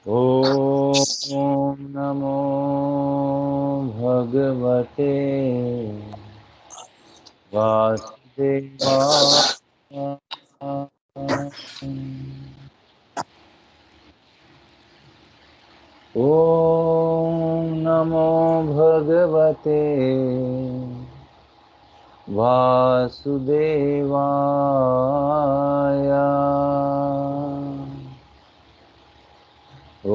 ॐ नमो भगवते वासुदेवाय। ॐ नमो भगवते वासुदेवाय। ॐ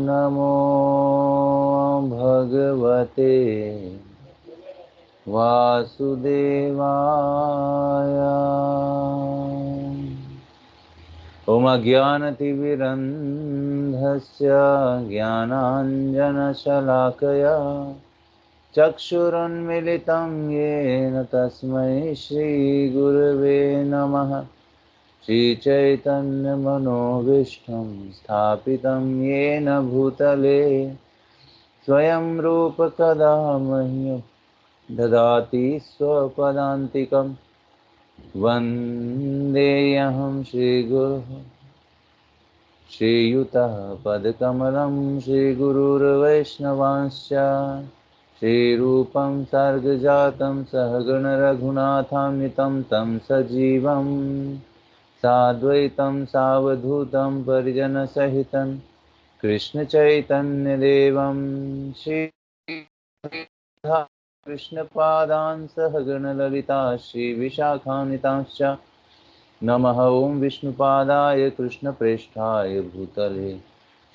नमो भगवते वासुदेवाय। ॐ अज्ञानतिमिरन्धस्य ज्ञानाञ्जनशलाकया चक्षुरुन्मिलितं येन तस्मै श्रीगुरवे नमः। श्रीचैतन्यमनोभीष्टं स्थापितं येन भूतले स्वयं रूप कदा मह्यं ददाति स्वपदान्तिकं। वन्देऽहं श्रीगुरुः श्रीयुतः पदकमलं श्रीगुरुर्वैष्णवांश्च श्रीरूपं सर्गजातं सहगणरघुनाथान्वितं तं सजीवं साद्वैतं सावधूतं परिजनसहितं कृष्णचैतन्यदेवं कृष्णपादान् सहगणललिता श्रीविशाखान्वितांश्च नमः। ॐ विष्णुपादाय कृष्णप्रेष्ठाय भूतले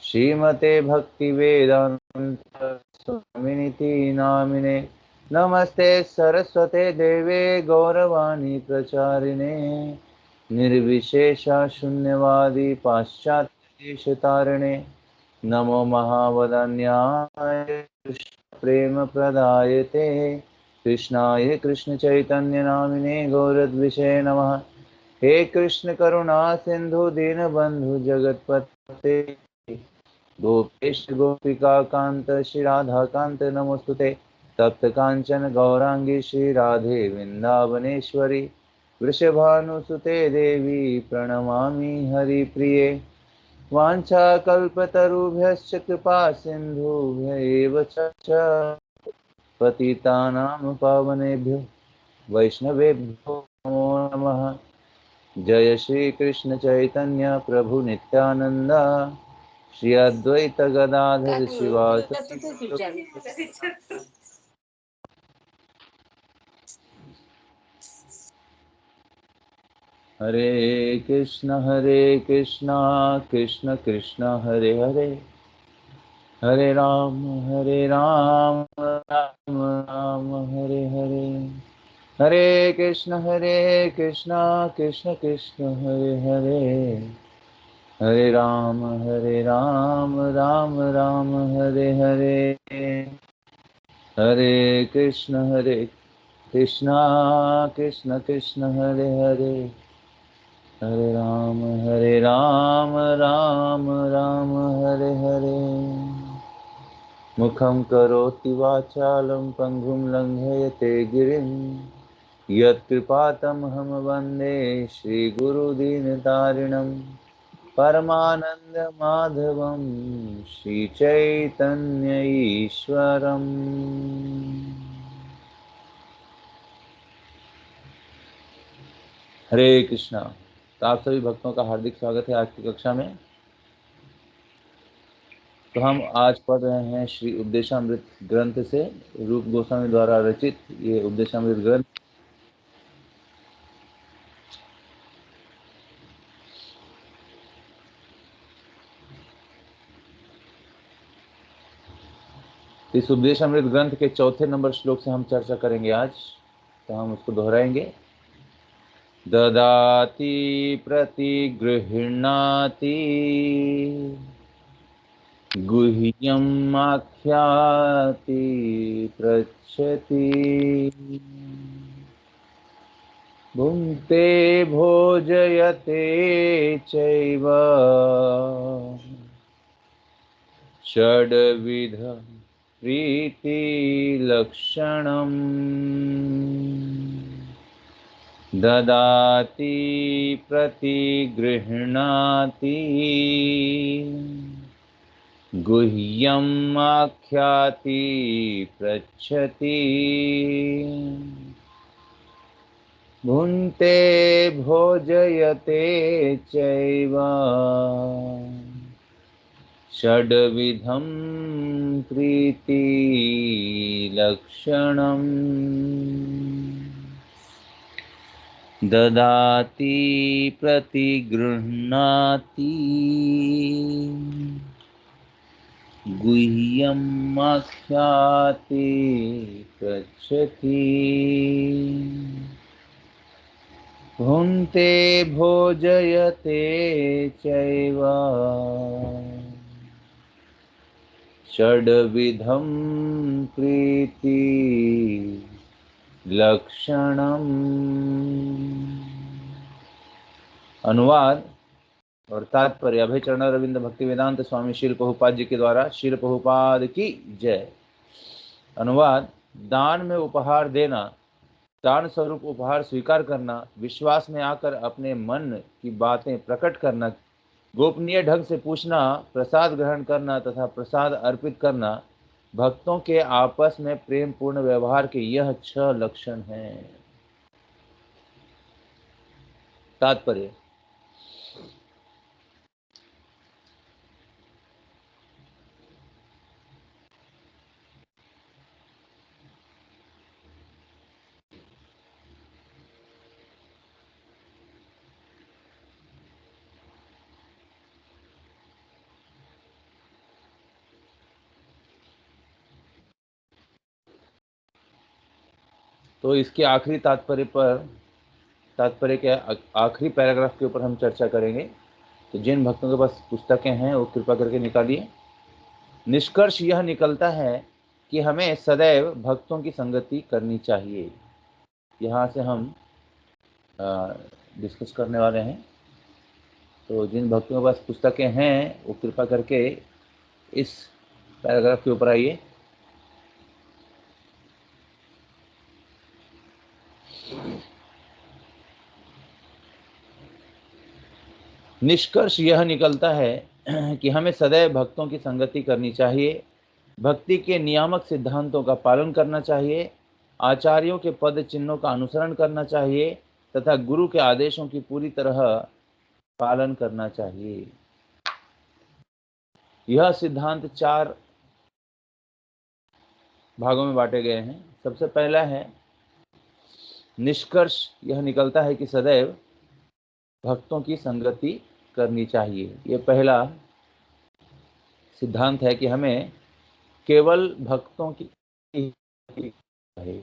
श्रीमते भक्तिवेदान्त स्वामिनिति नामिने। नमस्ते सरस्वते देवे गौरवाणी प्रचारिणे निर्विशेष शून्यवादी पाश्चात्यदेशतारिणे। नमो महावदन्याय कृष्ण प्रेम प्रदायते कृष्णाय कृष्ण चैतन्य नामिने गौरद्विषे नमः। हे कृष्ण करुणा सिंधु दीनबंधु जगतपते गोपेश गोपिका कांत श्री राधा कांत नमोस्तुते। तप्त कांचन गौरांगी श्री राधे वृंदावनेश्वरी वृषभानुसुते देवी प्रणमामि हरिप्रिये। वाञ्छाकल्पतरुभ्यश्च कृपा सिन्धुभ्य एव च पतितानां पावनेभ्यो वैष्णवेभ्यो नमो नमः। जय श्री कृष्ण चैतन्य प्रभु नित्यानंद श्री अद्वैत गदाधर शिवासादि गौर। हरे कृष्ण कृष्ण कृष्ण हरे हरे हरे राम राम राम हरे हरे। हरे कृष्ण कृष्ण कृष्ण हरे हरे हरे राम राम राम हरे हरे। हरे कृष्ण कृष्ण कृष्ण हरे हरे हरे राम राम हरे हरे। मुखं करोति वाचालं पङ्गुं लङ्घयते गिरिं यत्कृपातमहं वन्दे श्रीगुरुदीनतारिणं परमानन्दमाधवं श्रीचैतन्य ईश्वरम्। हरे कृष्णा। तो आप सभी भक्तों का हार्दिक स्वागत है आज की कक्षा में। तो हम आज पढ़ रहे हैं श्री उपदेशामृत ग्रंथ से, रूप गोस्वामी द्वारा रचित ये उपदेशामृत ग्रंथ। इस उपदेशामृत ग्रंथ के चौथे नंबर श्लोक से हम चर्चा करेंगे आज, तो हम उसको दोहराएंगे। ददाति प्रतिगृह्णाति गुह्यम् आख्याति पृच्छति भुङ्क्ते भोजयते चैव षड्विध प्रीतिलक्षणम्। ददाति प्रतिगृह्णाति गुह्यम् आख्याति पृच्छति भुङ्क्ते भोजयते चैव षड्विधं प्रीतिलक्षणम् ददाति प्रतिगृह्णाति गुह्यम् आख्याति पृच्छति भुङ्क्ते भोजयते चैव षड्विधं प्रीति लक्षणम्। अनुवाद और तात्पर्य अभय चरण अरविंद भक्ति वेदांत स्वामी शील प्रभुपाद जी के द्वारा। शील प्रभुपाद की जय। अनुवाद: दान में उपहार देना, दान स्वरूप उपहार स्वीकार करना, विश्वास में आकर अपने मन की बातें प्रकट करना, गोपनीय ढंग से पूछना, प्रसाद ग्रहण करना तथा प्रसाद अर्पित करना, भक्तों के आपस में प्रेम पूर्ण व्यवहार के यह 6 लक्षण हैं। तात्पर्य: तो इसके आखिरी तात्पर्य के आखिरी पैराग्राफ के ऊपर हम चर्चा करेंगे। तो जिन भक्तों के पास पुस्तकें हैं वो कृपा करके निकालिए। निष्कर्ष यह निकलता है कि हमें सदैव भक्तों की संगति करनी चाहिए। यहाँ से हम डिस्कस करने वाले हैं। तो जिन भक्तों के पास पुस्तकें हैं वो कृपा करके इस पैराग्राफ के ऊपर आइए। निष्कर्ष यह निकलता है कि हमें सदैव भक्तों की संगति करनी चाहिए, भक्ति के नियामक सिद्धांतों का पालन करना चाहिए, आचार्यों के पद चिन्हों का अनुसरण करना चाहिए तथा गुरु के आदेशों की पूरी तरह पालन करना चाहिए। यह सिद्धांत 4 भागों में बांटे गए हैं। सबसे पहला है, निष्कर्ष यह निकलता है कि सदैव भक्तों की संगति करनी चाहिए। ये पहला सिद्धांत है कि हमें केवल भक्तों की है।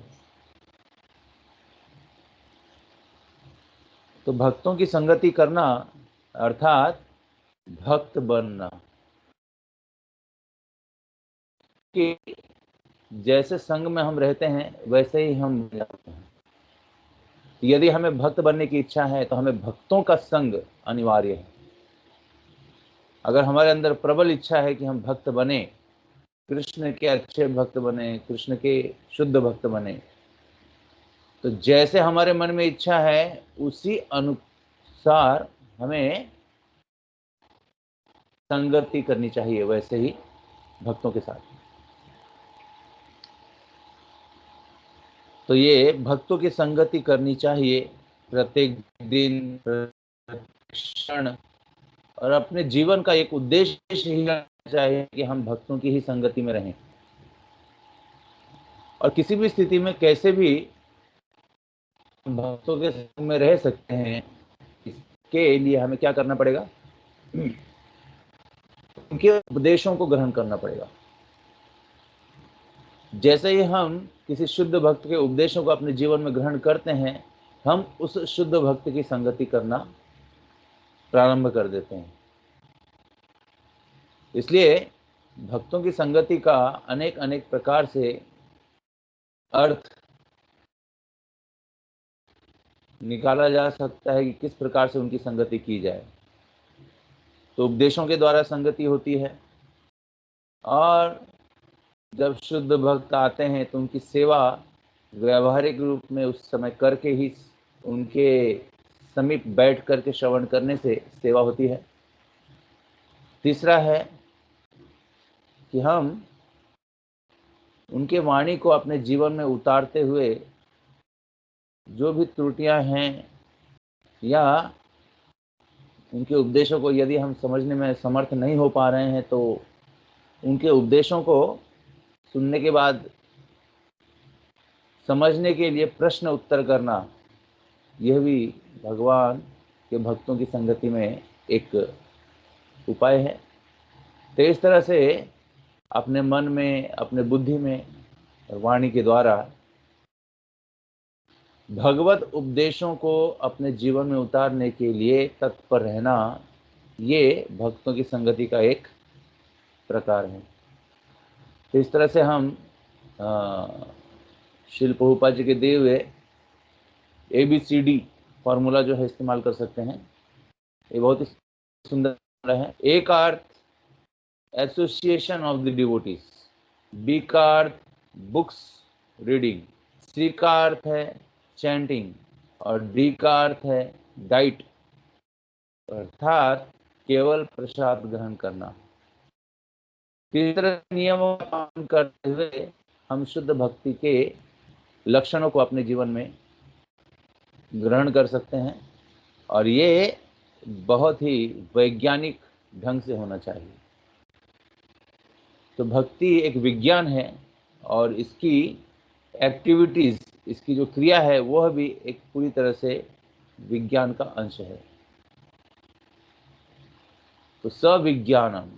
तो भक्तों की संगति करना अर्थात भक्त बनना। कि जैसे संग में हम रहते हैं वैसे ही हम जाते हैं। यदि हमें भक्त बनने की इच्छा है तो हमें भक्तों का संग अनिवार्य है। अगर हमारे अंदर प्रबल इच्छा है कि हम भक्त बने, कृष्ण के अच्छे भक्त बने, कृष्ण के शुद्ध भक्त बने, तो जैसे हमारे मन में इच्छा है उसी अनुसार हमें संगति करनी चाहिए, वैसे ही भक्तों के साथ। तो ये भक्तों की संगति करनी चाहिए प्रत्येक दिन, क्षण, और अपने जीवन का एक उद्देश्य ही चाहिए कि हम भक्तों की ही संगति में रहें। और किसी भी स्थिति में कैसे भी भक्तों के संग में रह सकते हैं, इसके लिए हमें क्या करना पड़ेगा? उनके उपदेशों को ग्रहण करना पड़ेगा। जैसे ही हम किसी शुद्ध भक्त के उपदेशों को अपने जीवन में ग्रहण करते हैं, हम उस शुद्ध भक्त की संगति करना प्रारंभ कर देते हैं। इसलिए भक्तों की संगति का अनेक अनेक प्रकार से अर्थ निकाला जा सकता है कि किस प्रकार से उनकी संगति की जाए। तो उपदेशों के द्वारा संगति होती है, और जब शुद्ध भक्त आते हैं तो उनकी सेवा व्यवहारिक रूप में उस समय करके ही उनके समीप बैठ करके श्रवण करने से सेवा होती है। तीसरा है कि हम उनके वाणी को अपने जीवन में उतारते हुए जो भी त्रुटियां हैं या उनके उपदेशों को यदि हम समझने में समर्थ नहीं हो पा रहे हैं तो उनके उपदेशों को सुनने के बाद समझने के लिए प्रश्न उत्तर करना, यह भी भगवान के भक्तों की संगति में एक उपाय है। तो इस तरह से अपने मन में, अपने बुद्धि में और वाणी के द्वारा भगवत उपदेशों को अपने जीवन में उतारने के लिए तत्पर रहना, ये भक्तों की संगति का एक प्रकार है। तो इस तरह से हम श्रील प्रभुपाद जी के दिए हुए ABCD फॉर्मूला जो है इस्तेमाल कर सकते हैं। ये बहुत ही सुंदर है। A का अर्थ association of the devotees, B का अर्थ बुक्स रीडिंग, C का अर्थ है चैंटिंग और D का अर्थ है डाइट, अर्थात केवल प्रसाद ग्रहण करना। तीसरे नियमों का पालन करते हुए हम शुद्ध भक्ति के लक्षणों को अपने जीवन में ग्रहण कर सकते हैं और ये बहुत ही वैज्ञानिक ढंग से होना चाहिए। तो भक्ति एक विज्ञान है और इसकी एक्टिविटीज, इसकी जो क्रिया है वह भी एक पूरी तरह से विज्ञान का अंश है। तो सविज्ञानम,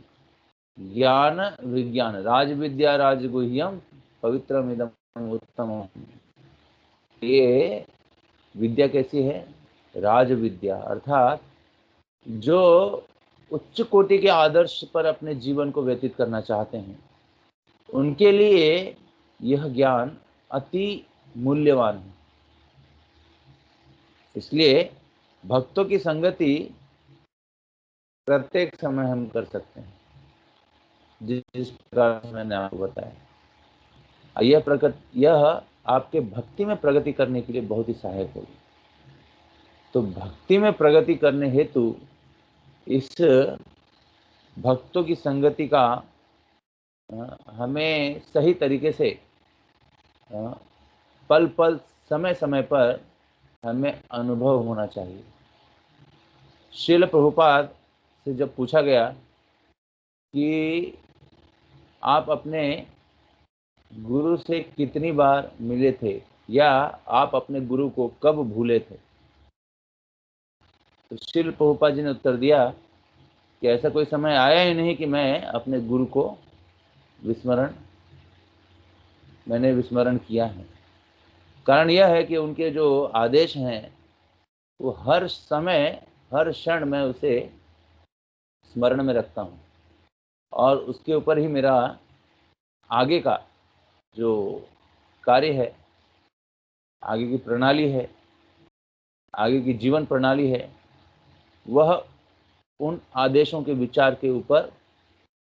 ज्ञान विज्ञान, राजविद्या राजगुह्यम पवित्रमिदम उत्तमम। ये विद्या कैसी है? राज विद्या, अर्थात जो उच्च कोटि के आदर्श पर अपने जीवन को व्यतीत करना चाहते हैं उनके लिए यह ज्ञान अति मूल्यवान है। इसलिए भक्तों की संगति प्रत्येक समय हम कर सकते हैं, जिस प्रकार से मैंने आपको बताया। यह आपके भक्ति में प्रगति करने के लिए बहुत ही सहायक होगी। तो भक्ति में प्रगति करने हेतु इस भक्तों की संगति का हमें सही तरीके से पल पल, समय समय पर हमें अनुभव होना चाहिए। श्रील प्रभुपाद से जब पूछा गया कि आप अपने गुरु से कितनी बार मिले थे या आप अपने गुरु को कब भूले थे, तो श्रील प्रभुपाद जी ने उत्तर दिया कि ऐसा कोई समय आया ही नहीं कि मैं अपने गुरु को मैंने विस्मरण किया है। कारण यह है कि उनके जो आदेश हैं वो हर समय, हर क्षण मैं उसे स्मरण में रखता हूँ और उसके ऊपर ही मेरा आगे का जो कार्य है, आगे की प्रणाली है, आगे की जीवन प्रणाली है, वह उन आदेशों के विचार के ऊपर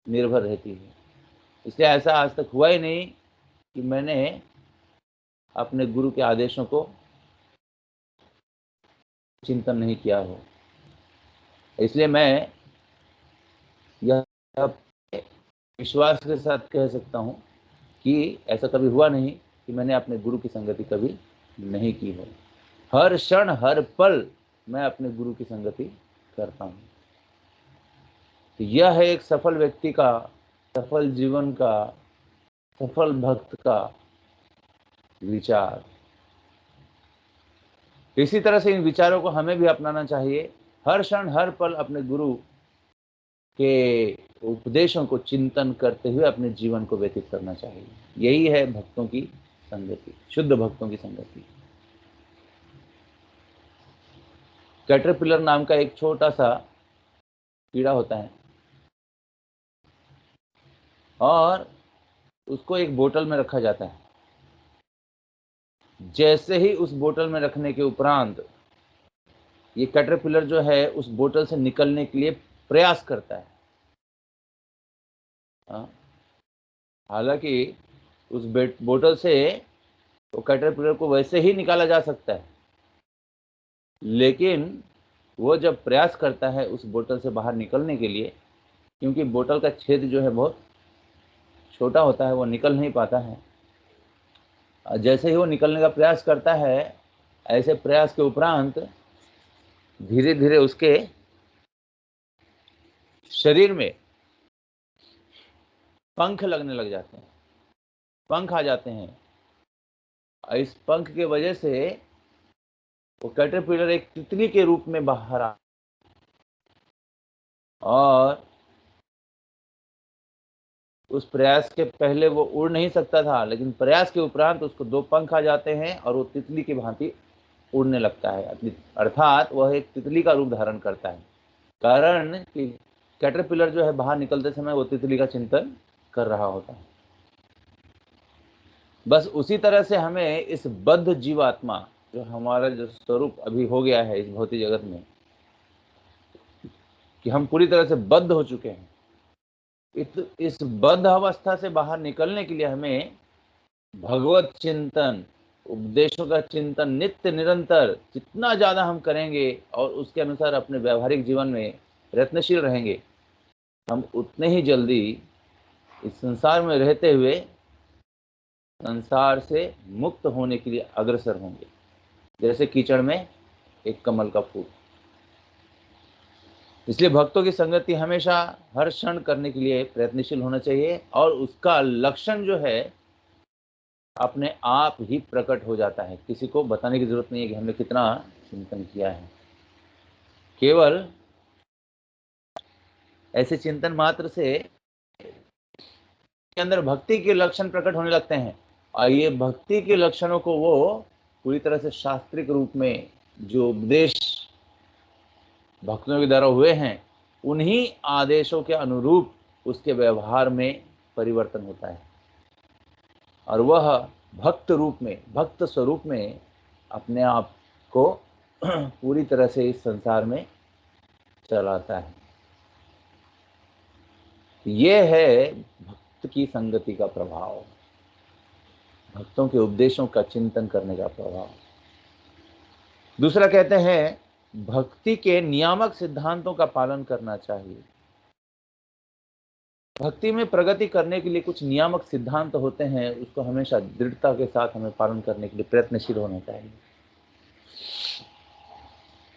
निर्भर रहती है। इसलिए ऐसा आज तक हुआ ही नहीं कि मैंने अपने गुरु के आदेशों को चिंतन नहीं किया हो। इसलिए मैं यह विश्वास के साथ कह सकता हूँ कि ऐसा कभी हुआ नहीं कि मैंने अपने गुरु की संगति कभी नहीं की हो। हर क्षण, हर पल मैं अपने गुरु की संगति करता हूँ। तो यह है एक सफल व्यक्ति का, सफल जीवन का, सफल भक्त का विचार। इसी तरह से इन विचारों को हमें भी अपनाना चाहिए। हर क्षण, हर पल अपने गुरु के उपदेशों को चिंतन करते हुए अपने जीवन को व्यतीत करना चाहिए। यही है भक्तों की संगति, शुद्ध भक्तों की संगति। कैटरपिलर नाम का एक छोटा सा कीड़ा होता है और उसको एक बोतल में रखा जाता है। जैसे ही उस बोतल में रखने के उपरांत ये कैटरपिलर जो है उस बोतल से निकलने के लिए प्रयास करता है। हालांकि उस बोतल से वो कैटरपिलर को वैसे ही निकाला जा सकता है, लेकिन वो जब प्रयास करता है उस बोतल से बाहर निकलने के लिए, क्योंकि बोतल का छेद जो है बहुत छोटा होता है, वो निकल नहीं पाता है। जैसे ही वो निकलने का प्रयास करता है, ऐसे प्रयास के उपरांत धीरे धीरे उसके शरीर में पंख लगने लग जाते हैं, पंख आ जाते हैं। इस पंख के वजह से वो कैटरपिलर एक तितली के रूप में बाहर आ, और उस प्रयास के पहले वो उड़ नहीं सकता था, लेकिन प्रयास के उपरांत उसको 2 पंख आ जाते हैं और वो तितली की भांति उड़ने लगता है। अर्थात वह एक तितली का रूप धारण करता है, कारण कि कैटरपिलर जो है बाहर निकलते समय वो तितली का चिंतन कर रहा होता है। बस उसी तरह से हमें इस बद्ध जीवात्मा, जो हमारा जो स्वरूप अभी हो गया है इस भौतिक जगत में, कि हम पूरी तरह से बद्ध हो चुके हैं, इस बद्ध अवस्था से बाहर निकलने के लिए हमें भगवत चिंतन, उपदेशों का चिंतन नित्य निरंतर जितना ज्यादा हम करेंगे और उसके अनुसार अपने व्यवहारिक जीवन में प्रयत्नशील रहेंगे, हम उतने ही जल्दी इस संसार में रहते हुए संसार से मुक्त होने के लिए अग्रसर होंगे, जैसे कीचड़ में एक कमल का फूल। इसलिए भक्तों की संगति हमेशा हर क्षण करने के लिए प्रयत्नशील होना चाहिए, और उसका लक्षण जो है अपने आप ही प्रकट हो जाता है। किसी को बताने की जरूरत नहीं है कि हमने कितना चिंतन किया है, केवल ऐसे चिंतन मात्र से के अंदर भक्ति के लक्षण प्रकट होने लगते हैं। और ये भक्ति के लक्षणों को वो पूरी तरह से शास्त्रिक रूप में जो उपदेश भक्तों के द्वारा हुए हैं, उन्हीं आदेशों के अनुरूप उसके व्यवहार में परिवर्तन होता है, और वह भक्त रूप में, भक्त स्वरूप में अपने आप को पूरी तरह से इस संसार में चलाता है। ये है भक्त की संगति का प्रभाव, भक्तों के उपदेशों का चिंतन करने का प्रभाव। दूसरा कहते हैं भक्ति के नियामक सिद्धांतों का पालन करना चाहिए। भक्ति में प्रगति करने के लिए कुछ नियामक सिद्धांत होते हैं, उसको हमेशा दृढ़ता के साथ हमें पालन करने के लिए प्रयत्नशील होना चाहिए।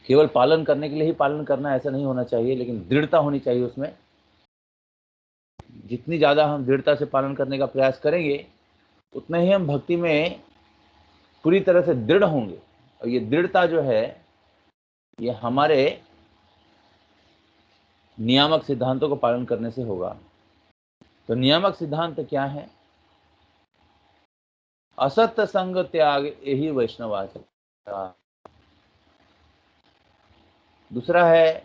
केवल पालन करने के लिए ही पालन करना ऐसा नहीं होना चाहिए, लेकिन दृढ़ता होनी चाहिए उसमें। जितनी ज्यादा हम दृढ़ता से पालन करने का प्रयास करेंगे, उतना ही हम भक्ति में पूरी तरह से दृढ़ होंगे। और ये दृढ़ता जो है, ये हमारे नियामक सिद्धांतों को पालन करने से होगा। तो नियामक सिद्धांत क्या है? असत्य संग त्याग यही वैष्णव आचरण। दूसरा है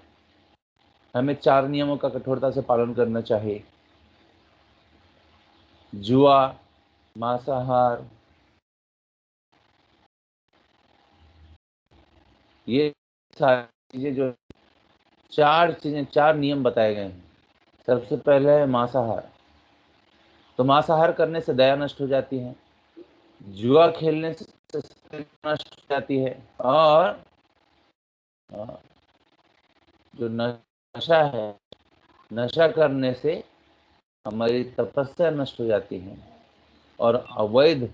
हमें 4 नियमों का कठोरता से पालन करना चाहिए। जुआ, मांसाहार, ये सारी चीजें जो 4 चीजें, 4 नियम बताए गए हैं। सबसे पहले है मांसाहार। तो मांसाहार करने से दया नष्ट हो जाती है, जुआ खेलने से नष्ट हो जाती है, और जो नशा है, नशा करने से हमारी तपस्या नष्ट हो जाती है, और अवैध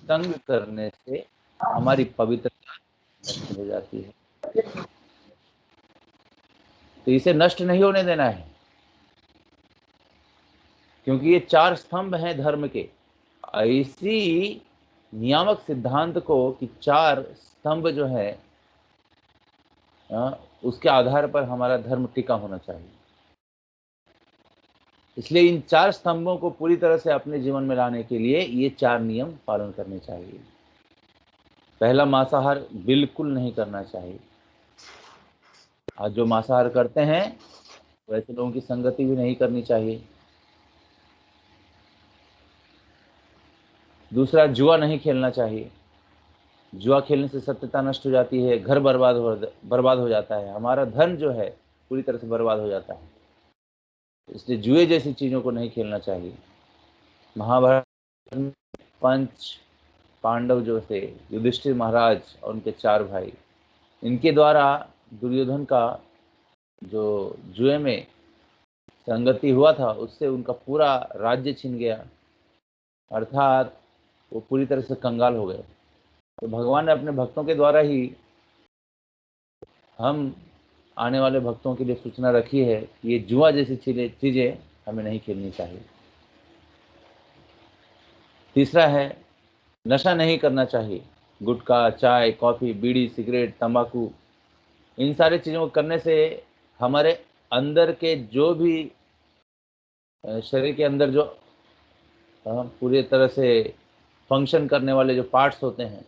तंग करने से हमारी पवित्रता नष्ट हो जाती है। तो इसे नष्ट नहीं होने देना है, क्योंकि ये 4 स्तंभ हैं धर्म के। ऐसी नियामक सिद्धांत को कि 4 स्तंभ जो है, उसके आधार पर हमारा धर्म टिका होना चाहिए। इसलिए इन 4 स्तंभों को पूरी तरह से अपने जीवन में लाने के लिए ये 4 नियम पालन करने चाहिए। पहला, मांसाहार बिल्कुल नहीं करना चाहिए। आज जो मांसाहार करते हैं वैसे लोगों की संगति भी नहीं करनी चाहिए। दूसरा, जुआ नहीं खेलना चाहिए। जुआ खेलने से सत्यता नष्ट हो जाती है, घर बर्बाद हो जाता है, हमारा धन जो है पूरी तरह से बर्बाद हो जाता है। इसलिए जुए जैसी चीजों को नहीं खेलना चाहिए। महाभारत में 5 पांडव जो थे, युधिष्ठिर महाराज और उनके 4 भाई, इनके द्वारा दुर्योधन का जो जुए में संगति हुआ था उससे उनका पूरा राज्य छिन गया, अर्थात वो पूरी तरह से कंगाल हो गए। तो भगवान ने अपने भक्तों के द्वारा ही हम आने वाले भक्तों के लिए सूचना रखी है कि ये जुआ जैसी चीजें हमें नहीं खेलनी चाहिए। तीसरा है, नशा नहीं करना चाहिए। गुटखा, चाय, कॉफी, बीड़ी, सिगरेट, तंबाकू, इन सारी चीज़ों को करने से हमारे अंदर के जो भी शरीर के अंदर जो पूरी तरह से फंक्शन करने वाले जो पार्ट्स होते हैं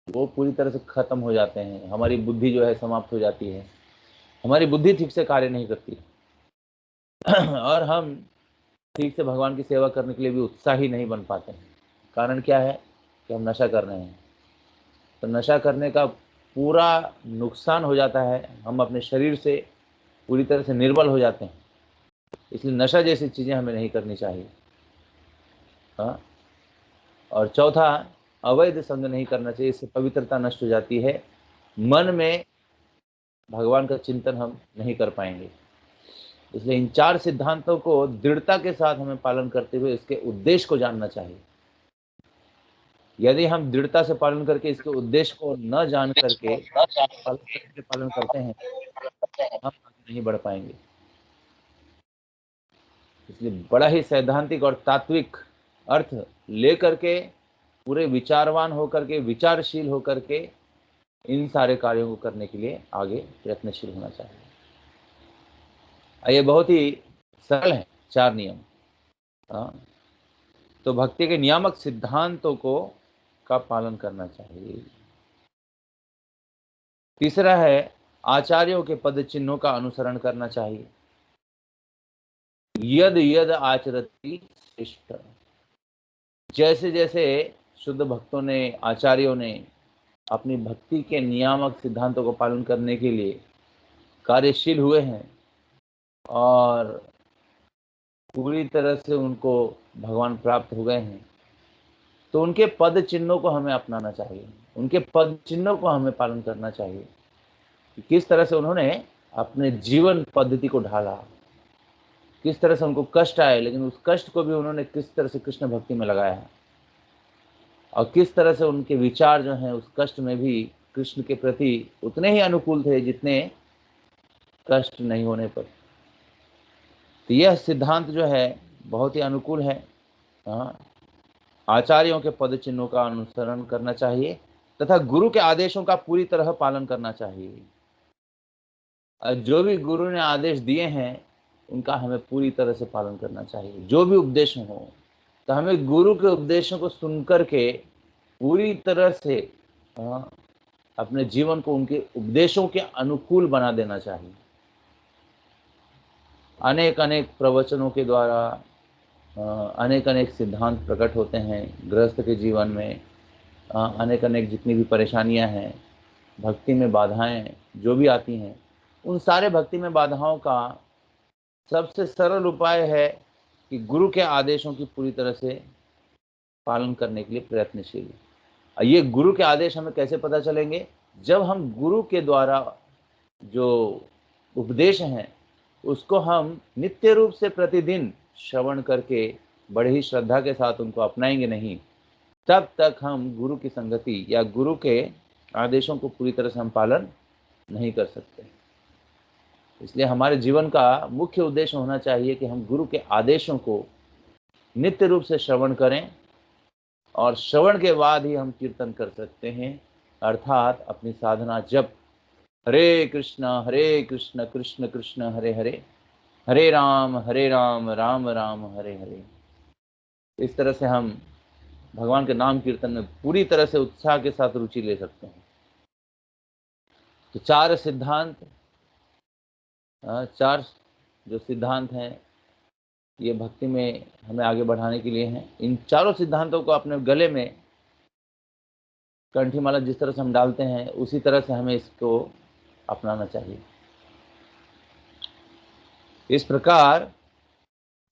वो पूरी तरह से ख़त्म हो जाते हैं। हमारी बुद्धि जो है समाप्त हो जाती है, हमारी बुद्धि ठीक से कार्य नहीं करती और हम ठीक से भगवान की सेवा करने के लिए भी उत्साही नहीं बन पाते हैं। कारण क्या है कि हम नशा कर रहे हैं। तो नशा करने का पूरा नुकसान हो जाता है, हम अपने शरीर से पूरी तरह से निर्बल हो जाते हैं। इसलिए नशा जैसी चीज़ें हमें नहीं करनी चाहिए। हाँ, और चौथा, अवैध संग नहीं करना चाहिए, इससे पवित्रता नष्ट हो जाती है, मन में भगवान का चिंतन हम नहीं कर पाएंगे। इसलिए इन 4 सिद्धांतों को दृढ़ता के साथ हमें पालन करते हुए इसके उद्देश्य को जानना चाहिए। यदि हम दृढ़ता से पालन करके इसके उद्देश्य को न जान करके पालन करते हैं, हम आगे नहीं बढ़ पाएंगे। इसलिए बड़ा ही सैद्धांतिक और तात्विक अर्थ लेकर के, पूरे विचारवान होकर के, विचारशील होकर के इन सारे कार्यों को करने के लिए आगे प्रयत्नशील होना चाहिए। ये बहुत ही सरल है 4 नियम। तो भक्ति के नियामक सिद्धांतों को का पालन करना चाहिए। तीसरा है, आचार्यों के पद चिन्हों का अनुसरण करना चाहिए। यद यद आचरति श्रेष्ठ, जैसे जैसे शुद्ध भक्तों ने, आचार्यों ने अपनी भक्ति के नियामक सिद्धांतों को पालन करने के लिए कार्यशील हुए हैं और पूरी तरह से उनको भगवान प्राप्त हो गए हैं, तो उनके पद चिन्हों को हमें अपनाना चाहिए, उनके पद चिन्हों को हमें पालन करना चाहिए कि किस तरह से उन्होंने अपने जीवन पद्धति को ढाला, किस तरह से उनको कष्ट आए, लेकिन उस कष्ट को भी उन्होंने किस तरह से कृष्ण भक्ति में लगाया, और किस तरह से उनके विचार जो हैं उस कष्ट में भी कृष्ण के प्रति उतने ही अनुकूल थे जितने कष्ट नहीं होने पर। तो यह सिद्धांत जो है बहुत ही अनुकूल है। आचार्यों के पद चिन्हों का अनुसरण करना चाहिए तथा गुरु के आदेशों का पूरी तरह पालन करना चाहिए। जो भी गुरु ने आदेश दिए हैं उनका हमें पूरी तरह से पालन करना चाहिए। जो भी उपदेश हो, तो हमें गुरु के उपदेशों को सुनकर के पूरी तरह से अपने जीवन को उनके उपदेशों के अनुकूल बना देना चाहिए। अनेक अनेक प्रवचनों के द्वारा अनेक अनेक सिद्धांत प्रकट होते हैं गृहस्थ के जीवन में। अनेक अनेक जितनी भी परेशानियां हैं, भक्ति में बाधाएं जो भी आती हैं, उन सारे भक्ति में बाधाओं का सबसे सरल उपाय है कि गुरु के आदेशों की पूरी तरह से पालन करने के लिए प्रयत्नशील। ये गुरु के आदेश हमें कैसे पता चलेंगे? जब हम गुरु के द्वारा जो उपदेश हैं उसको हम नित्य रूप से प्रतिदिन श्रवण करके बड़े ही श्रद्धा के साथ उनको अपनाएंगे नहीं, तब तक हम गुरु की संगति या गुरु के आदेशों को पूरी तरह से हम पालन नहीं कर सकते। इसलिए हमारे जीवन का मुख्य उद्देश्य होना चाहिए कि हम गुरु के आदेशों को नित्य रूप से श्रवण करें, और श्रवण के बाद ही हम कीर्तन कर सकते हैं, अर्थात अपनी साधना जप हरे कृष्ण कृष्ण कृष्ण हरे हरे, हरे राम राम राम हरे हरे। इस तरह से हम भगवान के नाम कीर्तन में पूरी तरह से उत्साह के साथ रुचि ले सकते हैं। तो 4 सिद्धांत, 4 जो सिद्धांत हैं ये भक्ति में हमें आगे बढ़ाने के लिए हैं। इन चारों सिद्धांतों को अपने गले में कंठी माला जिस तरह से हम डालते हैं उसी तरह से हमें इसको अपनाना चाहिए। इस प्रकार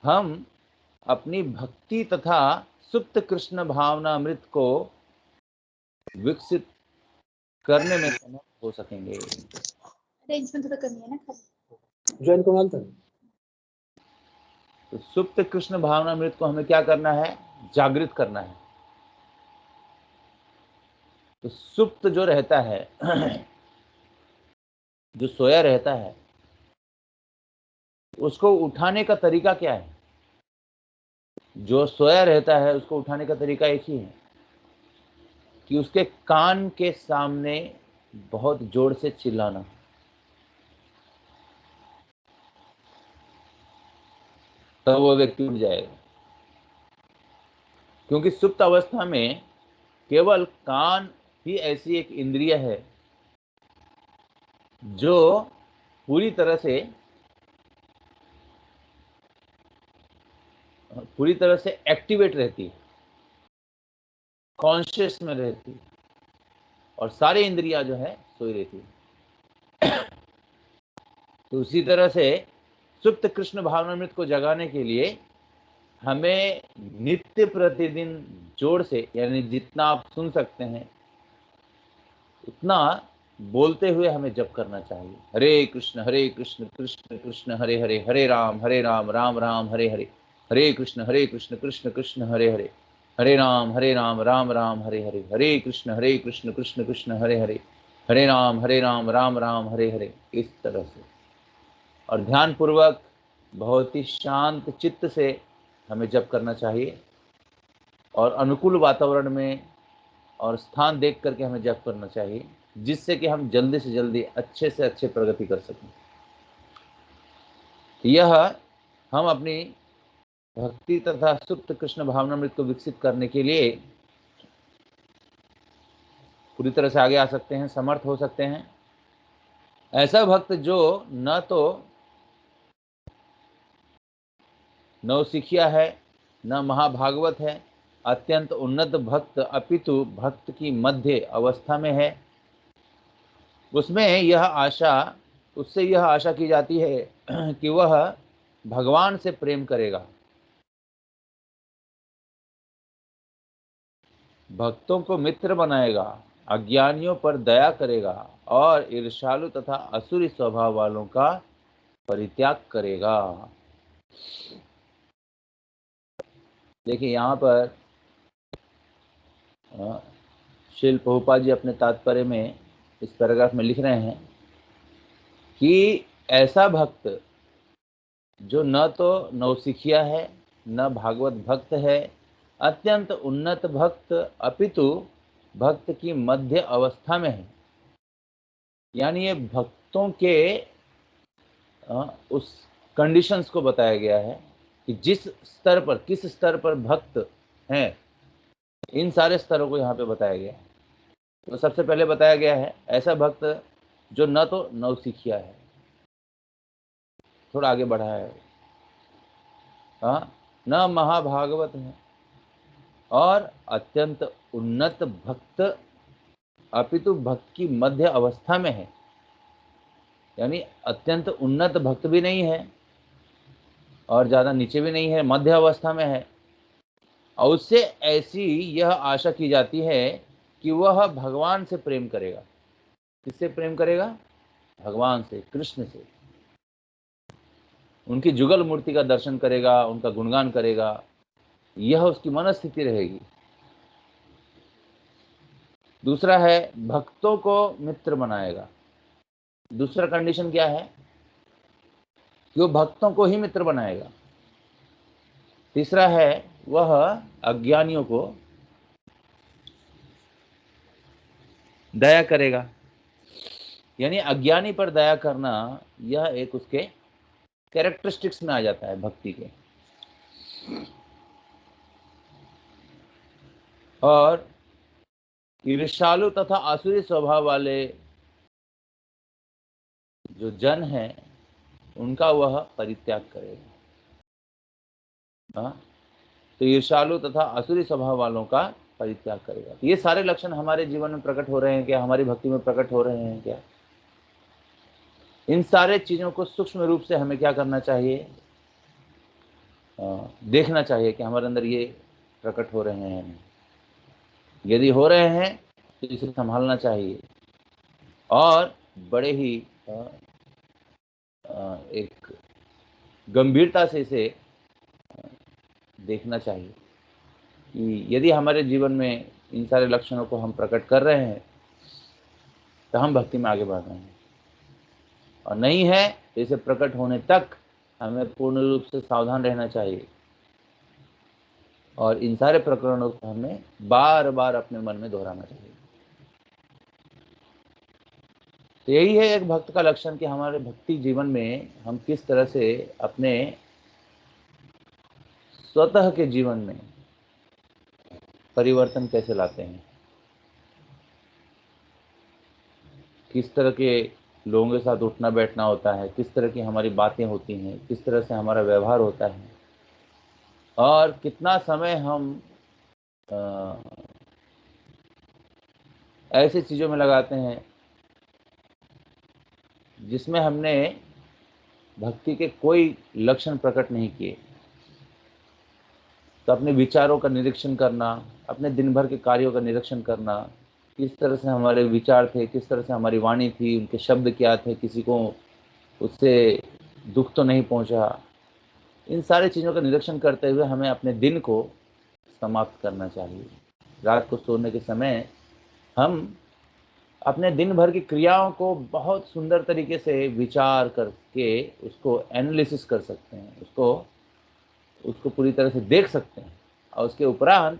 हम अपनी भक्ति तथा सुप्त कृष्ण भावना अमृत को विकसित करने में समर्थ हो सकेंगे। अरेंजमेंट थोड़ा करनी है ना खाली। ज्वाइन कमाल था। तो सुप्त कृष्ण भावनामृत को हमें क्या करना है? जागृत करना है। तो सुप्त जो रहता है जो सोया रहता है, उसको उठाने का तरीका क्या है? जो सोया रहता है उसको उठाने का तरीका एक ही है कि उसके कान के सामने बहुत जोर से चिल्लाना। तो वो व्यक्ति उठ जाएगा, क्योंकि सुप्त अवस्था में केवल कान ही ऐसी एक इंद्रिय है जो पूरी तरह से एक्टिवेट रहती है, कॉन्शियस में रहती है, और सारी इंद्रियां जो है सोई रहती है। तो उसी तरह से सुप्त कृष्ण भावनामृत को जगाने के लिए हमें नित्य प्रतिदिन जोर से, यानी जितना आप सुन सकते हैं उतना बोलते हुए हमें जप करना चाहिए। हरे कृष्ण कृष्ण कृष्ण हरे हरे, हरे राम राम राम हरे हरे, हरे कृष्ण कृष्ण कृष्ण हरे हरे, हरे राम राम राम हरे हरे, हरे कृष्ण कृष्ण कृष्ण हरे हरे, हरे राम राम राम हरे हरे। इस तरह से, और ध्यान पूर्वक बहुत ही शांत चित्त से हमें जप करना चाहिए, और अनुकूल वातावरण में और स्थान देख करके हमें जप करना चाहिए, जिससे कि हम जल्दी से जल्दी अच्छे से अच्छे प्रगति कर सकें। यह हम अपनी भक्ति तथा सुप्त कृष्ण भावनामृत को विकसित करने के लिए पूरी तरह से आगे आ सकते हैं, समर्थ हो सकते हैं। ऐसा भक्त जो न तो नौसिखिया है, न महाभागवत है, अत्यंत उन्नत भक्त, अपितु भक्त की मध्य अवस्था में है, उससे यह आशा की जाती है कि वह भगवान से प्रेम करेगा, भक्तों को मित्र बनाएगा, अज्ञानियों पर दया करेगा, और ईर्ष्यालु तथा असुरी स्वभाव वालों का परित्याग करेगा। देखिए यहाँ पर श्रील प्रभुपाद जी अपने तात्पर्य में इस पैराग्राफ में लिख रहे हैं कि ऐसा भक्त जो न तो नौसिखिया है, न भागवत भक्त है, अत्यंत उन्नत भक्त, अपितु भक्त की मध्य अवस्था में है, यानी ये भक्तों के उस कंडीशंस को बताया गया है कि जिस स्तर पर, किस स्तर पर भक्त हैं, इन सारे स्तरों को यहाँ पे बताया गया है। तो सबसे पहले बताया गया है ऐसा भक्त जो न तो नौसिखिया है, थोड़ा आगे बढ़ा है, न महाभागवत है, और अत्यंत उन्नत भक्त, अपितु भक्त की मध्य अवस्था में है, यानी अत्यंत उन्नत भक्त भी नहीं है और ज़्यादा नीचे भी नहीं है, मध्य अवस्था में है। और उससे ऐसी यह आशा की जाती है कि वह भगवान से प्रेम करेगा। किससे प्रेम करेगा? भगवान से, कृष्ण से। उनकी जुगल मूर्ति का दर्शन करेगा, उनका गुणगान करेगा, यह उसकी मनस्थिति रहेगी। दूसरा है भक्तों को मित्र बनाएगा। दूसरा कंडीशन क्या है कि वो भक्तों को ही मित्र बनाएगा। तीसरा है वह अज्ञानियों को दया करेगा, यानी अज्ञानी पर दया करना यह एक उसके कैरेक्टरिस्टिक्स में आ जाता है भक्ति के। और ईर्ष्यालु तथा आसुरी स्वभाव वाले जो जन हैं उनका वह परित्याग करेगा। तो ईर्ष्यालु तथा असुरी स्वभाव वालों का परित्याग करेगा। तो ये सारे लक्षण हमारे जीवन में प्रकट हो रहे हैं क्या? हमारी भक्ति में प्रकट हो रहे हैं क्या? इन सारे चीजों को सूक्ष्म रूप से हमें क्या करना चाहिए? देखना चाहिए कि हमारे अंदर ये प्रकट हो रहे हैं। यदि हो रहे हैं तो इसे संभालना चाहिए, और बड़े ही एक गंभीरता से इसे देखना चाहिए कि यदि हमारे जीवन में इन सारे लक्षणों को हम प्रकट कर रहे हैं तो हम भक्ति में आगे बढ़ रहे हैं, और नहीं है तो इसे प्रकट होने तक हमें पूर्ण रूप से सावधान रहना चाहिए और इन सारे प्रकरणों को हमें बार बार अपने मन में दोहराना चाहिए। तो यही है एक भक्त का लक्षण कि हमारे भक्ति जीवन में हम किस तरह से अपने स्वतः के जीवन में परिवर्तन कैसे लाते हैं, किस तरह के लोगों के साथ उठना बैठना होता है, किस तरह की हमारी बातें होती हैं, किस तरह से हमारा व्यवहार होता है, और कितना समय हम ऐसी चीज़ों में लगाते हैं जिसमें हमने भक्ति के कोई लक्षण प्रकट नहीं किए। तो अपने विचारों का निरीक्षण करना, अपने दिन भर के कार्यों का निरीक्षण करना, किस तरह से हमारे विचार थे, किस तरह से हमारी वाणी थी, उनके शब्द क्या थे, किसी को उससे दुख तो नहीं पहुंचा, इन सारी चीज़ों का निरीक्षण करते हुए हमें अपने दिन को समाप्त करना चाहिए। रात को सोने के समय हम अपने दिन भर की क्रियाओं को बहुत सुंदर तरीके से विचार करके उसको एनालिसिस कर सकते हैं, उसको पूरी तरह से देख सकते हैं, और उसके उपरांत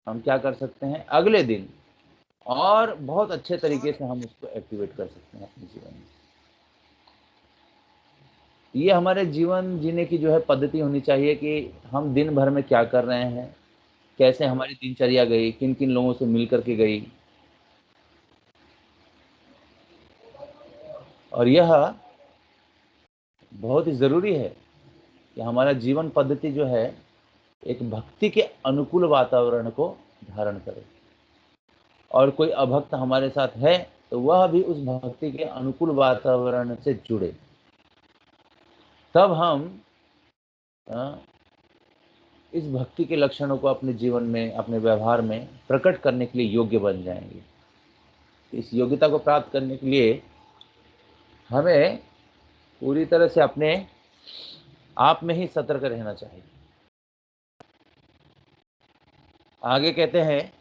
हम क्या कर सकते हैं, अगले दिन और बहुत अच्छे तरीके से हम उसको एक्टिवेट कर सकते हैं अपने जीवन में। ये हमारे जीवन जीने की जो है पद्धति होनी चाहिए कि हम दिन भर में क्या कर रहे हैं, कैसे हमारी दिनचर्या गई, किन किन लोगों से मिल करके गई, और यह बहुत ही ज़रूरी है कि हमारा जीवन पद्धति जो है एक भक्ति के अनुकूल वातावरण को धारण करे, और कोई अभक्त हमारे साथ है तो वह भी उस भक्ति के अनुकूल वातावरण से जुड़े, तब हम इस भक्ति के लक्षणों को अपने जीवन में, अपने व्यवहार में प्रकट करने के लिए योग्य बन जाएंगे। इस योग्यता को प्राप्त करने के लिए हमें पूरी तरह से अपने आप में ही सतर्क रहना चाहिए। आगे कहते हैं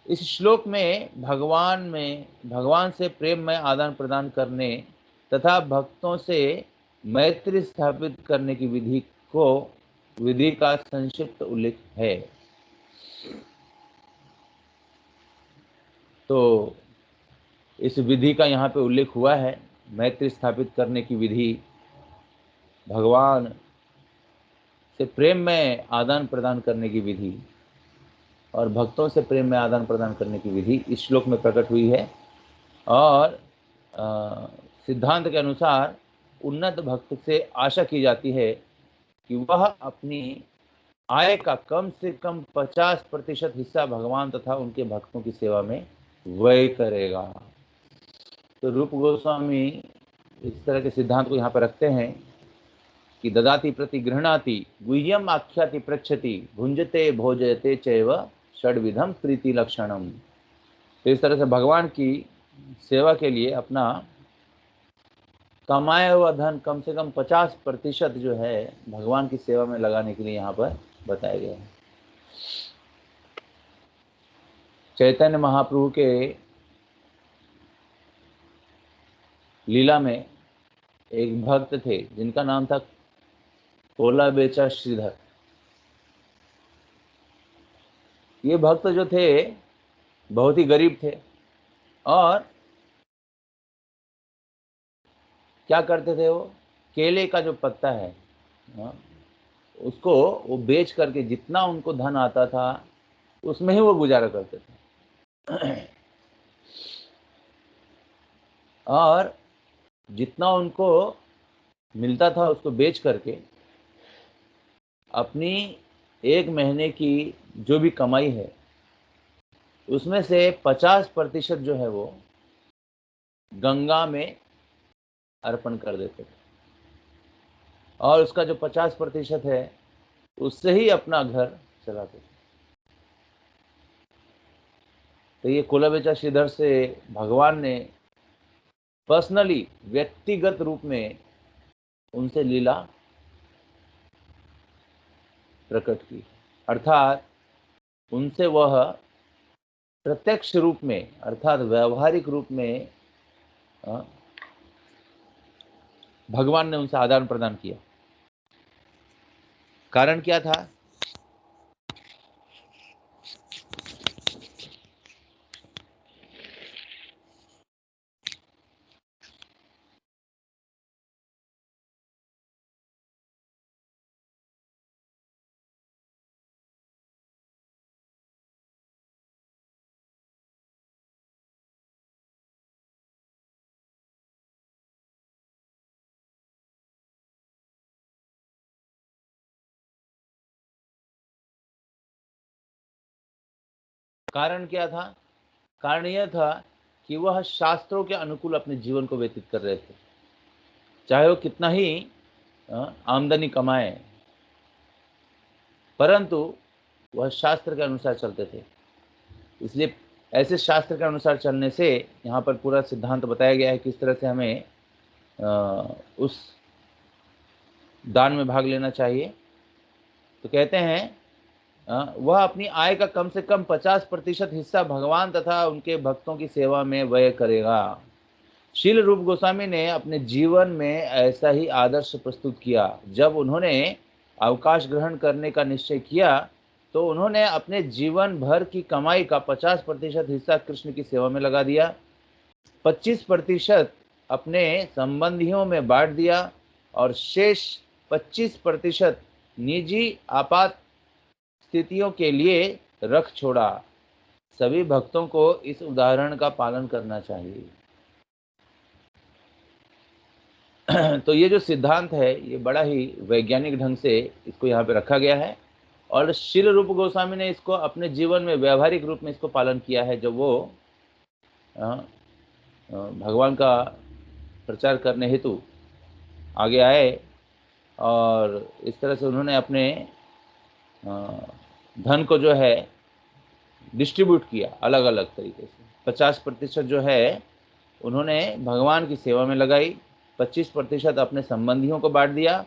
इस श्लोक में भगवान से प्रेम में आदान प्रदान करने तथा भक्तों से मैत्री स्थापित करने की विधि का संक्षिप्त उल्लेख है। तो इस विधि का यहाँ पे उल्लेख हुआ है, मैत्री स्थापित करने की विधि, भगवान से प्रेम में आदान प्रदान करने की विधि और भक्तों से प्रेम में आदान प्रदान करने की विधि इस श्लोक में प्रकट हुई है। और सिद्धांत के अनुसार उन्नत भक्त से आशा की जाती है कि वह अपनी आय का कम से कम 50% हिस्सा भगवान तथा उनके भक्तों की सेवा में व्यय करेगा। तो रूप गोस्वामी इस तरह के सिद्धांत को यहाँ पर रखते हैं कि ददाति प्रति गृह्णाति गुह्यम आख्याति पृच्छति भुंजते भोजयते चैव षड्विधम प्रीति लक्षणम। तो इस तरह से भगवान की सेवा के लिए अपना कमाया हुआ धन कम से कम 50% जो है भगवान की सेवा में लगाने के लिए यहाँ पर बताया गया है। चैतन्य महाप्रभु के लीला में एक भक्त थे जिनका नाम था कोला बेचा श्रीधर। ये भक्त जो थे बहुत ही गरीब थे और क्या करते थे, वो केले का जो पत्ता है उसको वो बेच करके जितना उनको धन आता था उसमें ही वो गुजारा करते थे और जितना उनको मिलता था उसको बेच करके अपनी एक महीने की जो भी कमाई है उसमें से 50% जो है वो गंगा में अर्पण कर देते थे और उसका जो 50% है उससे ही अपना घर चलाते थे। तो ये कुलबेचा श्रीधर से भगवान ने पर्सनली, व्यक्तिगत रूप में उनसे लीला प्रकट की, अर्थात उनसे वह प्रत्यक्ष रूप में, अर्थात व्यवहारिक रूप में भगवान ने उनसे आदान प्रदान किया। कारण क्या था? कारण क्या था? कारण यह था कि वह शास्त्रों के अनुकूल अपने जीवन को व्यतीत कर रहे थे, चाहे वो कितना ही आमदनी कमाए, परंतु वह शास्त्र के अनुसार चलते थे। इसलिए ऐसे शास्त्र के अनुसार चलने से यहाँ पर पूरा सिद्धांत बताया गया है किस तरह से हमें उस दान में भाग लेना चाहिए। तो कहते हैं वह अपनी आय का कम से कम 50% हिस्सा भगवान तथा उनके भक्तों की सेवा में व्यय करेगा। शील रूप गोस्वामी ने अपने जीवन में ऐसा ही आदर्श प्रस्तुत किया। जब उन्होंने अवकाश ग्रहण करने का निश्चय किया तो उन्होंने अपने जीवन भर की कमाई का 50% हिस्सा कृष्ण की सेवा में लगा दिया, 25% अपने संबंधियों में बांट दिया और शेष 25% निजी आपात स्थितियों के लिए रख छोड़ा। सभी भक्तों को इस उदाहरण का पालन करना चाहिए। तो ये जो सिद्धांत है ये बड़ा ही वैज्ञानिक ढंग से इसको यहाँ पे रखा गया है और शील रूप गोस्वामी ने इसको अपने जीवन में व्यावहारिक रूप में इसको पालन किया है। जब वो भगवान का प्रचार करने हेतु आगे आए और इस तरह से उन्होंने अपने धन को जो है डिस्ट्रीब्यूट किया अलग अलग तरीके से। 50% जो है उन्होंने भगवान की सेवा में लगाई, 25% अपने संबंधियों को बांट दिया